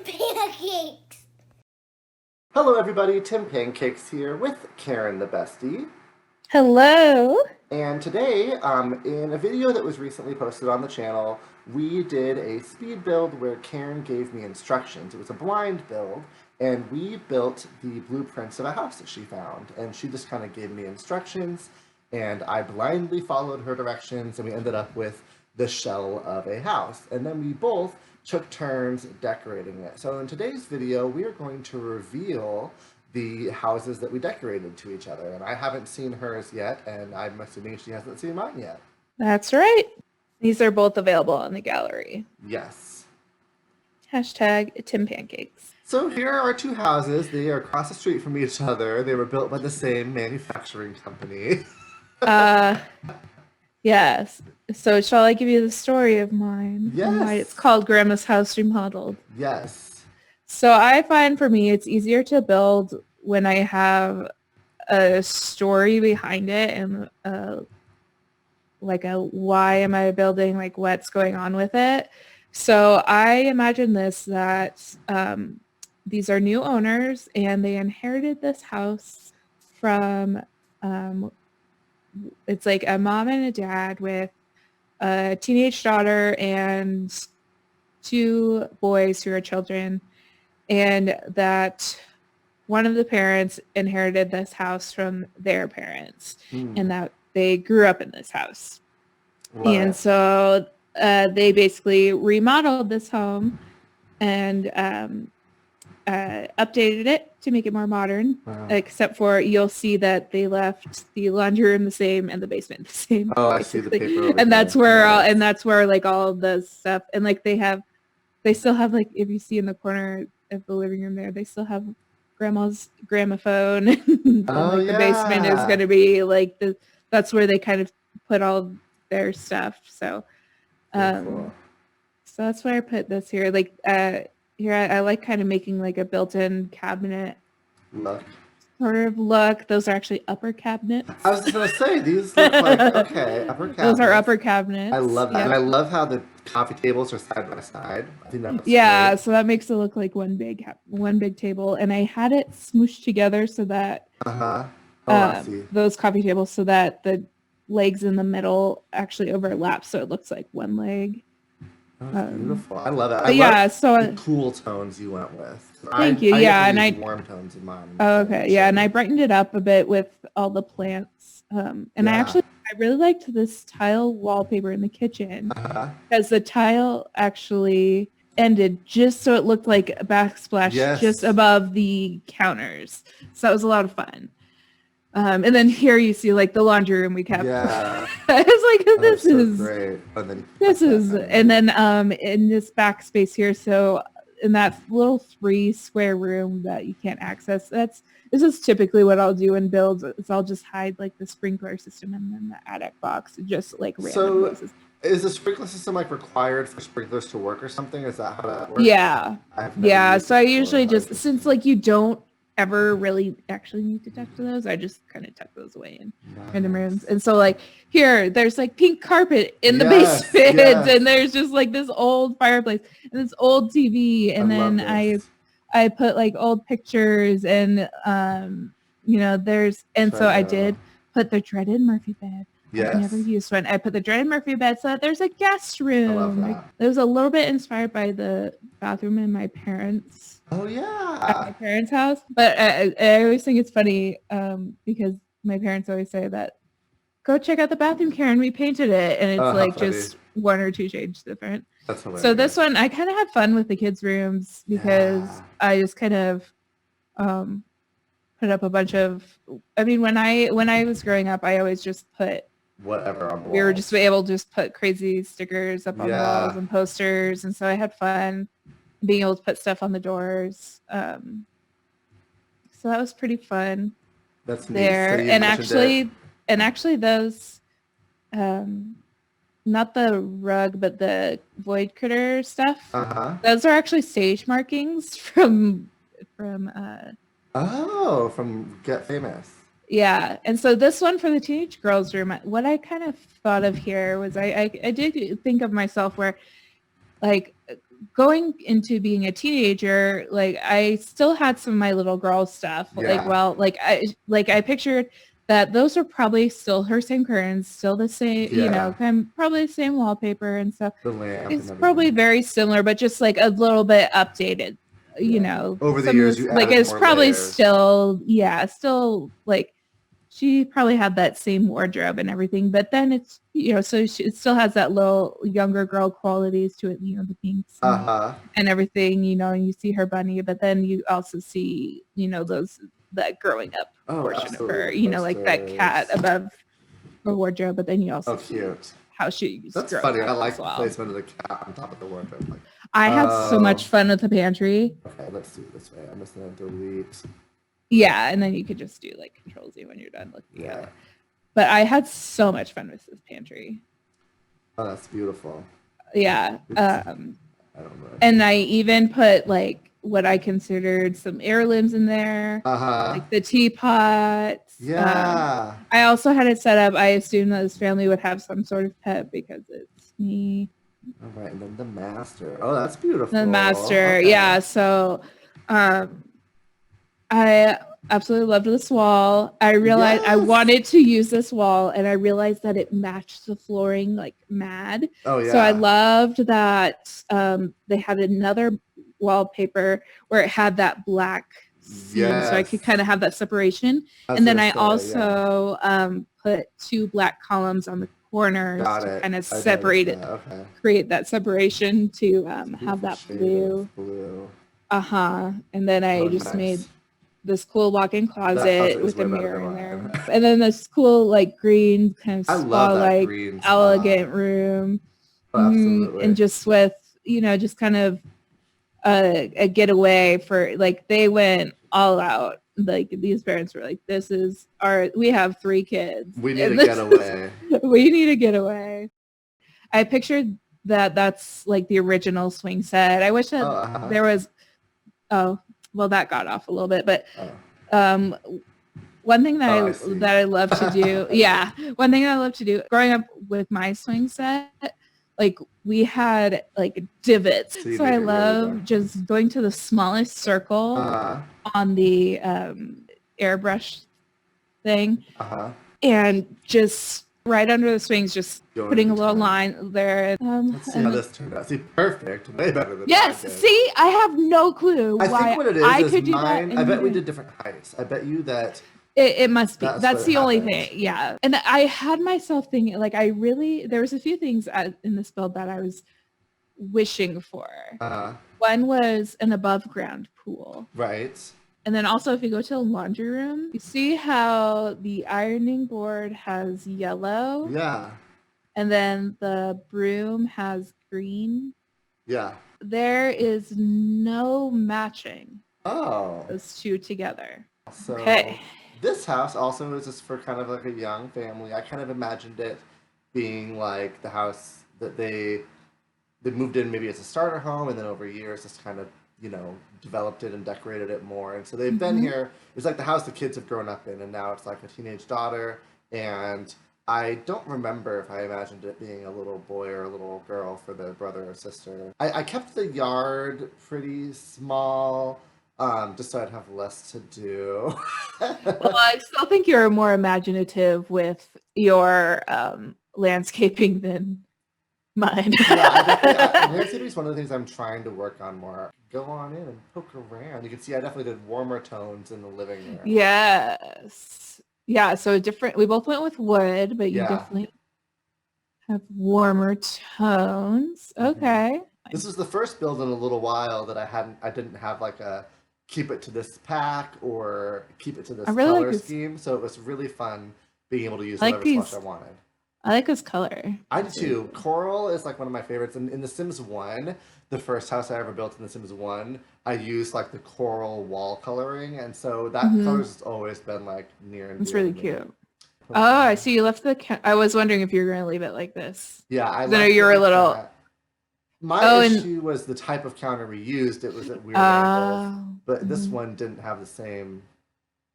Tim Pancakes. Hello everybody, Tim Pancakes here with Karen the Bestie. Hello. And today, in a video that was recently posted on the channel, we did a speed build where Karen gave me instructions. It was a blind build, and we built the blueprints of a house that she found. And she just kind of gave me instructions, and I blindly followed her directions, and we ended up with the shell of a house. And then we both took turns decorating it. So in today's video, we are going to reveal the houses that we decorated to each other. And I haven't seen hers yet, and I'm assuming she hasn't seen mine yet. That's right. These are both available in the gallery. Yes. Hashtag Tim Pancakes. So here are our two houses. They are across the street from each other. They were built by the same manufacturing company. Yes. So shall I give you the story of mine? Yes. And why it's called Grandma's House Remodeled. Yes. So I find for me, it's easier to build when I have a story behind it and like a why am I building, like what's going on with it. So I imagine this, that these are new owners and they inherited this house from, it's like a mom and a dad with a teenage daughter and two boys who are children, and that one of the parents inherited this house from their parents and that they grew up in this house. Right. And so they basically remodeled this home and updated it to make it more modern, except for you'll see that they left the laundry room the same and the basement the same. Oh, I see the paper over and that's there. where Yes. and that's where like all of the stuff, and like they still have, like, if you see in the corner of the living room there, they still have grandma's gramophone. And Oh, like the basement is yeah. going to be like that's where they kind of put all their stuff. So Very cool. so that's why I put this here. Like here I like kind of making like a built-in cabinet Look. sort of look. Those are actually upper cabinets. I was just going to say, these look like, okay, upper cabinets. Those are upper cabinets. I love that. Yeah. And I love how the coffee tables are side by side. I think that's Yeah, great. so that makes it look like one big table, and I had it smooshed together so that Uh-huh. Oh, I see. those coffee tables, so that the legs in the middle actually overlap, so it looks like one leg. That's beautiful. I love it. I But yeah, love so the cool tones you went with. Thank you. I Yeah, usually and use warm tones in mine. oh, okay, yeah, and I brightened it up a bit with all the plants. And Yeah. I really liked this tile wallpaper in the kitchen Uh-huh. because the tile actually ended just so it looked like a backsplash Yes. just above the counters. So that was a lot of fun. And then here you see like the laundry room we kept. Yeah. It's like, That's this so is great. And then this is, and then in this back space here, so in that little 3 square room that you can't access, this is typically what I'll do in builds, is I'll just hide like the sprinkler system and then the attic box, just like random So places. is the sprinkler system like required for sprinklers to work or something? Is that how that works? Yeah, I've never yeah. used So I it before. usually I just, since like you don't ever really actually need to tuck to those, I just kind of tuck those away in random rooms. And so like here, there's like pink carpet in the Yes, basement, yes. and there's just like this old fireplace and this old TV, and I love then this. I put like old pictures, and there's, and so I did put the dreaded Murphy bed. Yes. I've never used one. I put the dreaded Murphy bed so that there's a guest room. love that. It was a little bit inspired by the bathroom in my parents' Oh at yeah. my parents' house. But I always think it's funny because my parents always say that, go check out the bathroom, Karen, we painted it. And it's Oh, how like funny. just 1 or 2 shades different. That's hilarious. So this one, I kind of had fun with the kids' rooms because Yeah. I just kind of put up a bunch of, I mean, when I was growing up, I always just put, Whatever on the we were walls. just able to just put crazy stickers up on the Yeah. walls and posters. And so I had fun being able to put stuff on the doors. So that was pretty fun That's neat. there. So you And mentioned actually those, not the rug, but the void critter stuff, Uh-huh. those are actually stage markings from Oh, from Get Famous. yeah. And so this one for the teenage girls room, what I kind of thought of here was I did think of myself where like going into being a teenager, like I still had some of my little girl stuff. Like, Yeah. well, I pictured that those are probably still her same curtains, still the same, you know, Yeah. kind of probably the same wallpaper and stuff. The lamp and It's probably everything. very similar, but just like a little bit updated. You Yeah. know, Over the some of years, this, you like added it's more probably layers. still, yeah, still like she probably had that same wardrobe and everything, but then it's, you know, so it still has that little younger girl qualities to it, you know, the pinks Uh-huh. and everything, you know, and you see her bunny, but then you also see, you know, that growing up Oh, portion of absolutely. her, The you know, like that cat posters. above her wardrobe, but then you Oh, also see cute. how she's That's growing funny. I up as like the well. placement of the cat on top of the wardrobe. Like, I had so oh. much fun with the pantry. Okay, let's do it this way. I'm just gonna delete. Yeah, and then you could just do like Control Z when you're done looking at Yeah. it. But I had so much fun with this pantry. Oh, that's beautiful. Yeah. I don't know. And I even put like what I considered some heirlooms in there, Uh-huh. like the teapots. Yeah. I also had it set up. I assumed that this family would have some sort of pet because it's me. All right, and then the master. Oh, that's beautiful. The master. Okay. Yeah. So I absolutely loved this wall. I realized I Yes. wanted to use this wall and I realized that it matched the flooring like mad. Oh, yeah. So I loved that they had another wallpaper where it had that black seam so I could Yes. kind of have that separation. was And then gonna I say, also put two black columns on the corners Got to it. kind of I noticed separate it, that. Okay. create that separation to have Beautiful that shade blue. of blue. And then I Oh, just made nice. this cool walk-in That closet closet is with way a better mirror than in there. mine. And then this cool like green kind of I love that spa-like green spa. elegant room. Oh, absolutely. And just with, you know, just kind of a getaway for like they went all out. Like these parents were like, we have 3 kids. We need a getaway. We need a getaway. I pictured that's like the original swing set. I wish that there was, well, that got off a little bit, but one thing that I love to do, one thing I love to do growing up with my swing set, like we had like divots. So I love just going to the smallest circle on the airbrush thing and just right under the swings, just putting a little line there. Let's see how this turned out. See, perfect. Way better than yes. See, I have no clue why I think what it is could do mine, that. I bet we did different heights. I bet you that it must be. That's the only thing. Yeah. And I had myself thinking, like, there was a few things in this build that I was wishing for. One was an above ground pool. Right. And then also if you go to the laundry room, you see how the ironing board has yellow. Yeah. And then the broom has green. Yeah. There is no matching those two together. So okay. This house also is just for kind of like a young family. I kind of imagined it being like the house that they moved in maybe as a starter home and then over years just kind of, you know, developed it and decorated it more. And so they've been here. It's like the house the kids have grown up in, and now it's like a teenage daughter. And I don't remember if I imagined it being a little boy or a little girl for the brother or sister. I kept the yard pretty small, just so I'd have less to do. Well, I still think you're more imaginative with your landscaping than mine. Landscaping is one of the things I'm trying to work on more. Go on in and poke around. You can see I definitely did warmer tones in the living room. Yes. Yeah, so we both went with wood, but you definitely have warmer tones. Okay. This is the first build in a little while that I didn't have like a keep it to this pack or keep it to this color scheme. So it was really fun being able to use whatever slush I wanted. I like this color. I do too. Coral is like one of my favorites. And in The Sims 1, the first house I ever built in The Sims 1, I used like the coral wall coloring. And so that color's always been like near and dear. It's really cute. Oh, I see you left I was wondering if you were going to leave it like this. Yeah, I know you're a little... My issue was the type of counter we used. It was at weird angles. But this one didn't have the same...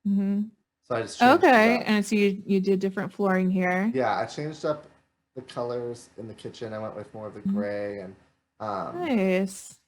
So I just changed it up. And so you did different flooring here. Yeah, I changed up the colors in the kitchen. I went with more of the gray and Um, Nice.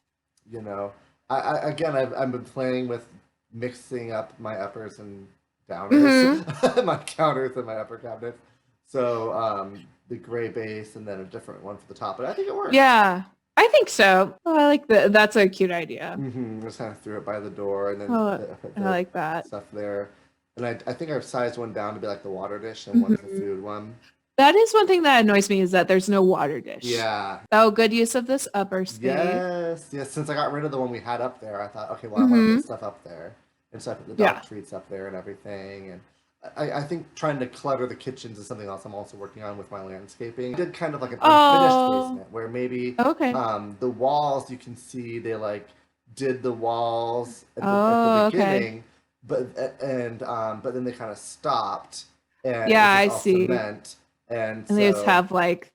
you know, again, I've been playing with mixing up my uppers and downers, Mm-hmm. my counters and my upper cabinets. So the gray base and then a different one for the top, but I think it works. Yeah, I think so. Oh, I like that. That's a cute idea. Just kind of threw it by the door and then Oh, put I the like that. stuff there. And I think I've sized one down to be like the water dish and one's the Mhm. food one. That is one thing that annoys me is that there's no water dish. Yeah. Oh, good use of this upper space. Yes. Yes. Since I got rid of the one we had up there, I thought, okay, well, I want to Mm-hmm. put stuff up there. And so I put the Yeah. dog treats up there and everything. And I think trying to clutter the kitchens is something else I'm also working on with my landscaping. I did kind of like an unfinished Oh, basement where maybe okay. the walls, you can see they like did the walls at the Oh, okay. beginning, but then they kind of stopped and Yeah, it's just I all see. cement. And And they just so have like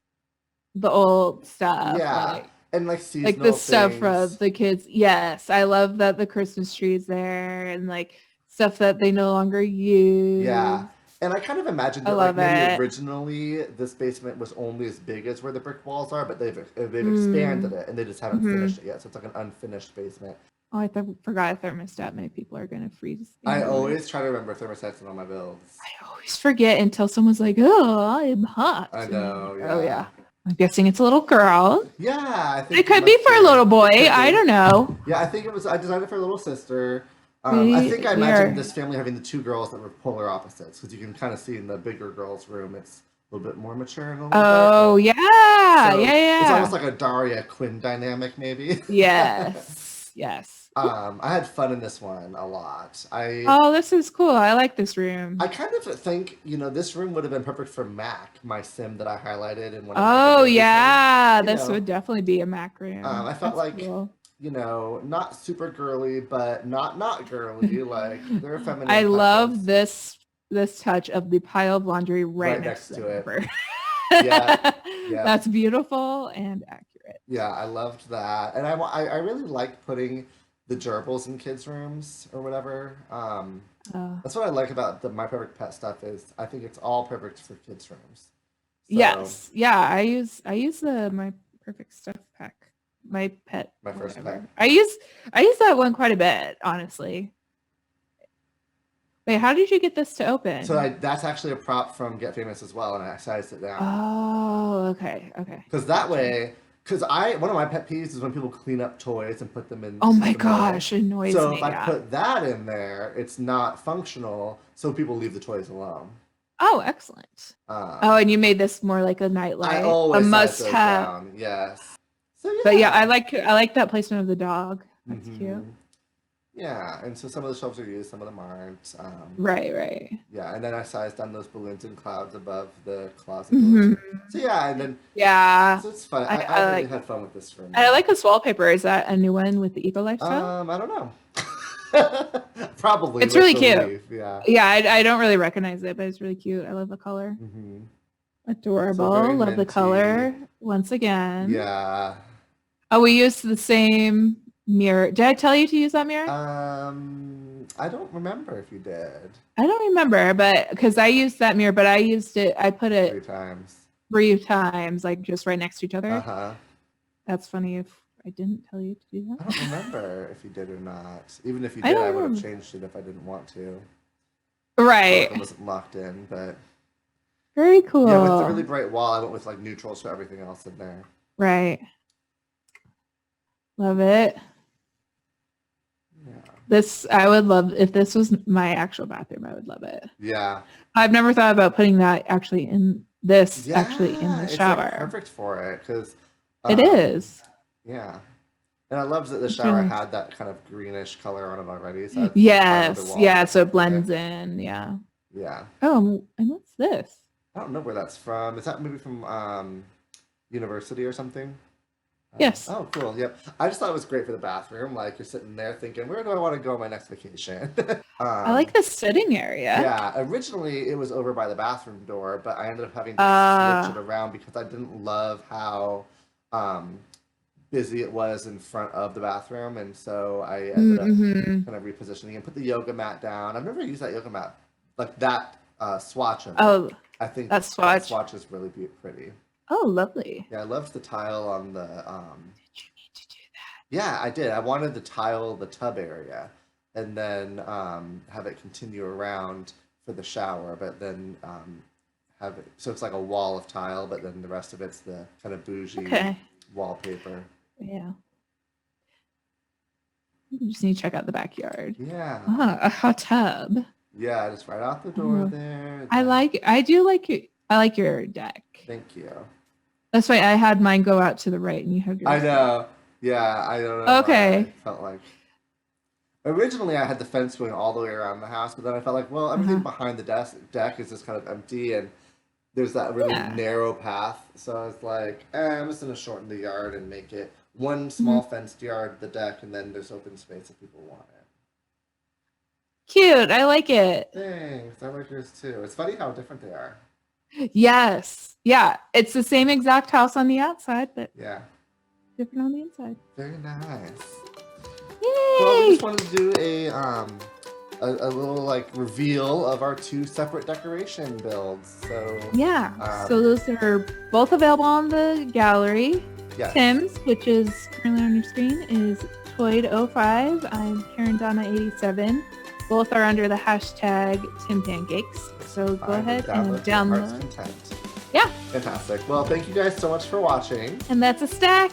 the old stuff, yeah, and like like the seasonal stuff for things. the kids. Yes, I love that the Christmas tree's there and like stuff that they no longer Yeah. use. And I kind of imagined I that like love maybe it. originally this basement was only as big as where the brick walls are, but they've expanded Mm. it and they just haven't Hmm. finished it yet. So it's like an unfinished basement. Oh, I forgot a thermostat. Many people are gonna freeze I indoors. always try to remember thermostats in all my builds. I always forget until someone's like, "Oh, I'm I hot," and then I'm know, like, "Oh yeah. yeah." I'm guessing it's a little girl. Yeah, I It think it could be must for a be. little boy. It could I be. don't know. Yeah, I think it was. I designed it for a little sister. I think I We imagined are. this family having the two girls that were polar opposites because you can kind of see in the bigger girl's room it's a little bit more mature and a little Oh darker. yeah, yeah, So it's almost yeah. like a Daria Quinn dynamic, maybe. Yes, yes. I had fun in this one a lot. Oh, this is cool. I like this room. I kind of think this room would have been perfect for Mac, my sim that I highlighted in one of my Oh videos recently. yeah, You this know, would definitely be a Mac room. I felt That's like cool. not super girly, but not girly. Like there are I feminine love touches this touch of the pile of laundry right right next to next the to it. hamper. Yeah, yeah, That's beautiful and accurate. yeah. I loved that, and I really liked putting the gerbils in kids' rooms or whatever. Uh, That's what I like about the My Perfect Pet stuff is I think it's all perfect for kids' rooms. So yes, yeah. I use the my perfect stuff pack, my pet, my first pet. whatever. I use that one quite a bit, honestly. Wait, how did you get this to So open? that's actually a prop from Get Famous as well, and I sized it down Oh, okay, okay, because that gotcha. way, because I one of my pet peeves is when people clean up toys and put them Oh into my the middle. gosh, it annoys So if me. I Yeah. put that in there, it's not functional, so people leave the toys alone. Oh, excellent. Oh, Um, and you made this more like a I nightlight, a always size those must-have. down. Yes. So But yeah, yeah. I like that placement of the dog. That's cute. hmm Yeah, and so some of the shelves are used, some of them aren't. Right, right. Yeah, and then I sized down those balloons and clouds above the closet doors. Hmm. So yeah, and then Yeah, so it's fun. I, I I really like had fun with this room. I like this wallpaper. Is that a new one with the eco lifestyle? I don't know. Probably It's with really the cute. leaf. Yeah. Yeah, I don't really recognize it, but it's really cute. I love the color. So very Adorable. Love the minty. color once again. Yeah. Oh, we used the same mirror. Did I tell you to use that mirror? I don't remember if you did I don't remember, but because I used that mirror, but I put three it times. 3 times, like just right next to each Uh other. huh. That's funny if I didn't tell you to do I that. don't remember if you did or not. Even if you I did, I don't would have remember. changed it if I didn't want to. Felt like Right. it wasn't locked in, but Very yeah, with the really cool. bright wall, I went with like neutrals for everything else in there. Right. Love it. Yeah. This, I would love, if this was my actual bathroom, I would love it. Yeah. I've never thought about putting that actually in this, actually in Yeah, the it's like shower. perfect for it because, It um, is. yeah. And I love that the It's shower really had that kind of greenish color on it already, so that's part of the Yes. wall Yeah. that So it goes with it. blends in. Yeah. Yeah. Oh, and what's this? I don't know where that's from. Is that maybe from university or something? Yes. Oh, cool. Yep. I just thought it was great for the bathroom. Like you're sitting there thinking, where do I want to go on my next vacation? I like the sitting area. Yeah, originally it was over by the bathroom door, but I ended up having to switch it Uh, around because I didn't love how um, busy it was in front of the bathroom, and so I ended up mm-hmm. kind of repositioning and put the yoga mat down. I've never used that yoga mat, like that swatch of it. Oh, I think that that swatch. swatch is really pretty. Oh, lovely. Yeah, I loved the tile on the Did you Yeah, I did. I wanted to tile the tub area and then have it continue around for the shower, but then have it so it's like a wall of tile, but then the rest of it's the kind of bougie Okay. wallpaper. Yeah. You just need to check out the backyard. Yeah. Ah, a hot tub. Yeah, just right out the door Oh, there. I do like your, I like your deck. Thank you. That's why I had mine go out to the right and you have I yours. know. Yeah, I don't know why I Okay. felt like originally I had the fence going all the way around the house, but then I felt like, well, everything Uh-huh. behind the deck is just kind of empty and there's that really Yeah. narrow path. So I was like, I'm just gonna shorten the yard and make it one Mhm. small fenced yard, the deck, and then there's open space if people want it. Cute. I like it. Thanks. I like yours too. It's funny how different they are. Yes. Yeah. It's the same exact house on the outside, but Yeah. different on the inside. Very nice. Well, we Yay! just wanted to do a little like reveal of our two separate decoration builds. So Yeah. So those are both available on the gallery. yes. Tim's, which is currently on your screen, is Toyd05. I'm Karen Donna 87. Both are under the hashtag Tim Pancakes. So go I will ahead and to your heart's download. content. Yeah. Fantastic. Well, thank you guys so much for watching. And that's a stack.